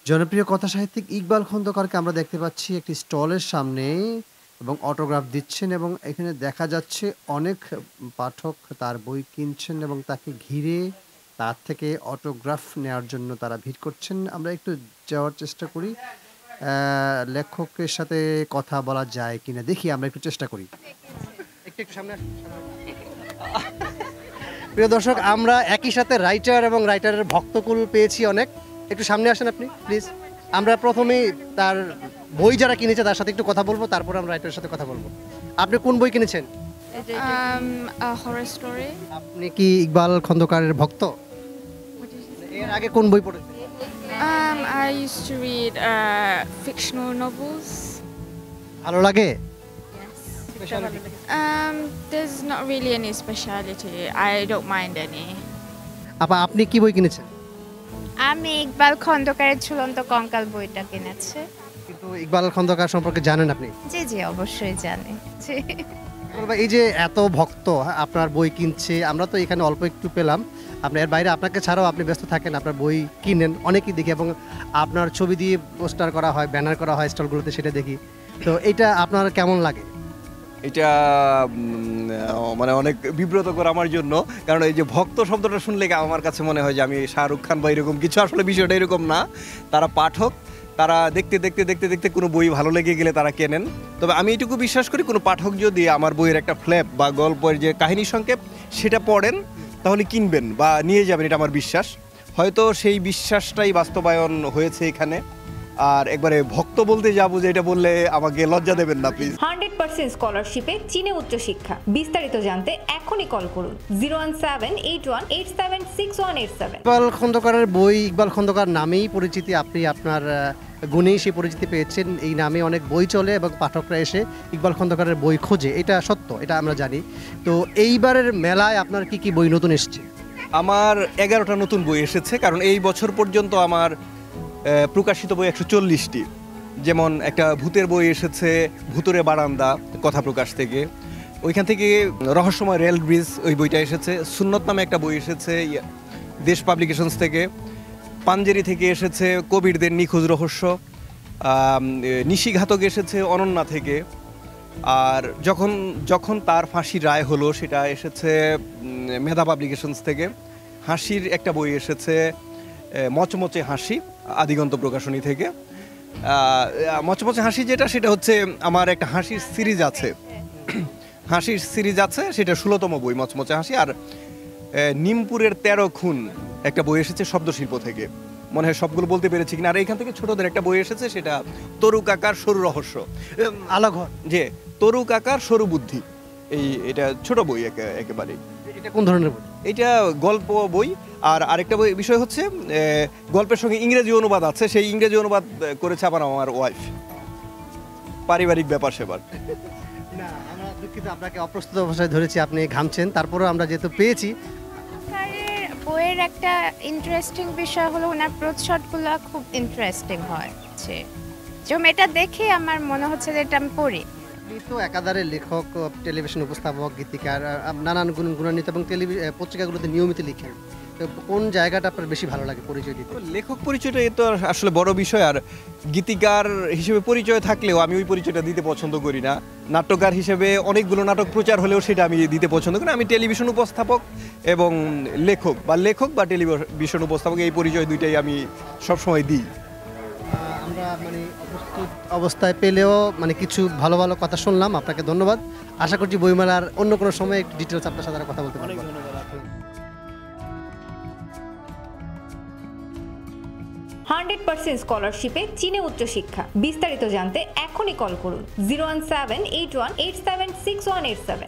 জনপ্রিয় কথাসাহিত্যিক ইকবাল খন্দকারকে আমরা দেখতে পাচ্ছি একটি স্টলের সামনে এবং অটোগ্রাফ দিচ্ছেন এবং এখানে দেখা যাচ্ছে অনেক পাঠক তার বই কিনছেন এবং তাকে ঘিরে তার থেকে অটোগ্রাফ নেওয়ার জন্য তারা ভিড় করছেন। আমরা একটু যাওয়ার চেষ্টা করি। লেখকের সাথে কথা বলা যায় কিনা দেখি আমরা একটু চেষ্টা করি। একটু সামনে আসুন, প্রিয় দর্শক আমরা একই সাথে রাইটার এবং রাইটারের ভক্তকুল পেয়েছি অনেক। একটু সামনে আসেন আপনি প্লিজ। আমরা প্রথমেই তার বই যারা কিনেছে তার সাথে একটু কথা বলবো, তারপর আমরা রাইটারের সাথে কথা বলবো। আপনি কোন বই কিনেছেন? Horror story. আপনি কি ইকবাল খন্দকারের ভক্ত? এর আগে কোন বই পড়েছেন? I used to read fictional novels. ভালো লাগে? There's not really any speciality. I don't mind any. আপনি কি বই কিনেছেন? আমি ইকবাল খন্দকারের ঝুলন্ত কঙ্কাল বইটা কিনেছি। কিন্তু ইকবাল খন্দকার সম্পর্কে জানেন আপনি? জি জি অবশ্যই জানি। জি। এই যে এত ভক্ত আপনার বই কিনছে, আমরা তো এখানে অল্প একটু পেলাম। এর বাইরে আপনাকে ছাড়াও আপনি ব্যস্ত থাকেন, আপনার বই কিনেন অনেকেই দেখি এবং আপনার ছবি দিয়ে পোস্টার করা হয়, ব্যানার করা হয় স্টলগুলোতে, সেটা দেখি। তো এটা আপনার কেমন লাগে? এটা মানে অনেক বিব্রতকর আমার জন্য, কারণ এই যে ভক্ত শব্দটা শুনলে আমার কাছে মনে হয় যে আমি শাহরুখ খান বা এরকম কিছু। আসলে বিষয়টা এরকম না, তারা পাঠক, তারা দেখতে দেখতে দেখতে দেখতে কোনো বই ভালো লেগে গেলে তারা কেনেন। তবে আমি এটুকু বিশ্বাস করি, কোনো পাঠক যদি আমার বইয়ের একটা ফ্ল্যাপ বা গল্পের যে কাহিনী সংক্ষেপ সেটা পড়েন তাহলে কিনবেন বা নিয়ে যাবেন, এটা আমার বিশ্বাস। হয়তো সেই বিশ্বাসটাই বাস্তবায়ন হয়েছে এখানে। আর একবারে ভক্ত বলতে যাবো যে এটা বললে আমাকে লজ্জা দেবেন না প্লিজ। 100% স্কলারশিপে চীনে উচ্চশিক্ষা। বিস্তারিত জানতে এখনই কল করুন 01781876187। ইকবাল খন্দকারের বই ইকবাল খন্দকার নামেই পরিচিতি, আপনি আপনার গুণেই সেই পরিচিতি পেয়েছেন। এই নামে অনেক বই চলে এবং পাঠকরা এসে ইকবাল খন্দকারের বই খোঁজে, এটা সত্য, এটা আমরা জানি। তো এইবারের মেলায় আপনার কি কি বই নতুন এসেছে? আমার 11টা নতুন বই এসেছে, কারণ এই বছর পর্যন্ত আমার প্রকাশিত বই 140টি। যেমন একটা ভূতের বই এসেছে, ভূতুরে বারান্দা কথা প্রকাশ থেকে। ওইখান থেকে রহস্যময় রেল ব্রিজ, ওই বইটা এসেছে। সুন্নত নামে একটা বই এসেছে দেশ পাবলিকেশনস থেকে। পাঞ্জেরি থেকে এসেছে কবিরদের নিখোঁজ রহস্য। নিশিঘাতক এসেছে অনন্যা থেকে। আর যখন তার ফাঁসির রায় হলো সেটা এসেছে মেধা পাবলিকেশনস থেকে। হাসির একটা বই এসেছে মচমচে হাসি আদিগন্ত প্রকাশনী থেকে। মচমচে হাসি যেটা, সেটা হচ্ছে আমার একটা হাসির সিরিজ আছে, সেটা 16তম বই মচমচে হাসি। আর নিমপুরের 13 খুন একটা বই এসেছে শব্দশিল্প থেকে, মনে হয় সবগুলো বলতে পেরেছি কিনা। আর এখান থেকে ছোটদের একটা বই এসেছে, সেটা তরু কাকার সরু রহস্য, আলাঘর, যে তরু কাকার সরু বুদ্ধি। এটা ছোট বই একেবারে। এটা কোন ধরনের বই? এটা গল্প বই। আর আরেকটা বই বিষয় হচ্ছে গল্পের সঙ্গে ইংরেজি অনুবাদ আছে, সেই ইংরেজি অনুবাদ করেছে আবার আমার ওয়াইফ। পারিবারিক ব্যাপার সেবার। না, আমরা দুঃখিত, আপনাকে অপ্রস্তুত অবস্থায় ধরেছি, আপনি ঘামছেন। তারপরেও আমরা যেহেতু পেয়েছি। বইয়ের একটা ইন্টারেস্টিং বিষয় হলো ওনার প্রচ্ছদগুলো খুব ইন্টারেস্টিং হয়। যেমন এটা দেখে আমার মনে হচ্ছে যে এটা আমি পড়ি। আপনি তো একাধারে লেখক, টেলিভিশন উপস্থাপক, গীতিকার, নানান গুণান্বিত এবং পত্রিকাগুলোতে নিয়মিত লিখেন। তো কোন জায়গাটা আপনার বেশি ভালো লাগে পরিচয় দিতে? লেখক পরিচয়টা এ তো আসলে বড় বিষয়। আর গীতিকার হিসেবে পরিচয় থাকলেও আমি ওই পরিচয়টা দিতে পছন্দ করি না। নাট্যকার হিসেবে অনেকগুলো নাটক প্রচার হলেও সেটা আমি দিতে পছন্দ করি না। আমি টেলিভিশন উপস্থাপক এবং লেখক বা টেলিভিশন উপস্থাপক, এই পরিচয় দুইটাই আমি সবসময় দিই। আমরা অপ্রস্তুত অবস্থায় পেলেও কিছু ভালো ভালো কথা শুনলাম, আপনাকে ধন্যবাদ। আশা করছি বইমেলার অন্য কোনো সময় একটু ডিটেলস আপনার সাথে কথা বলতে পারবো। ধন্যবাদ। 100% স্কলারশিপে চীনে উচ্চশিক্ষা। বিস্তারিত জানতে এখনই কল করুন 01781876187।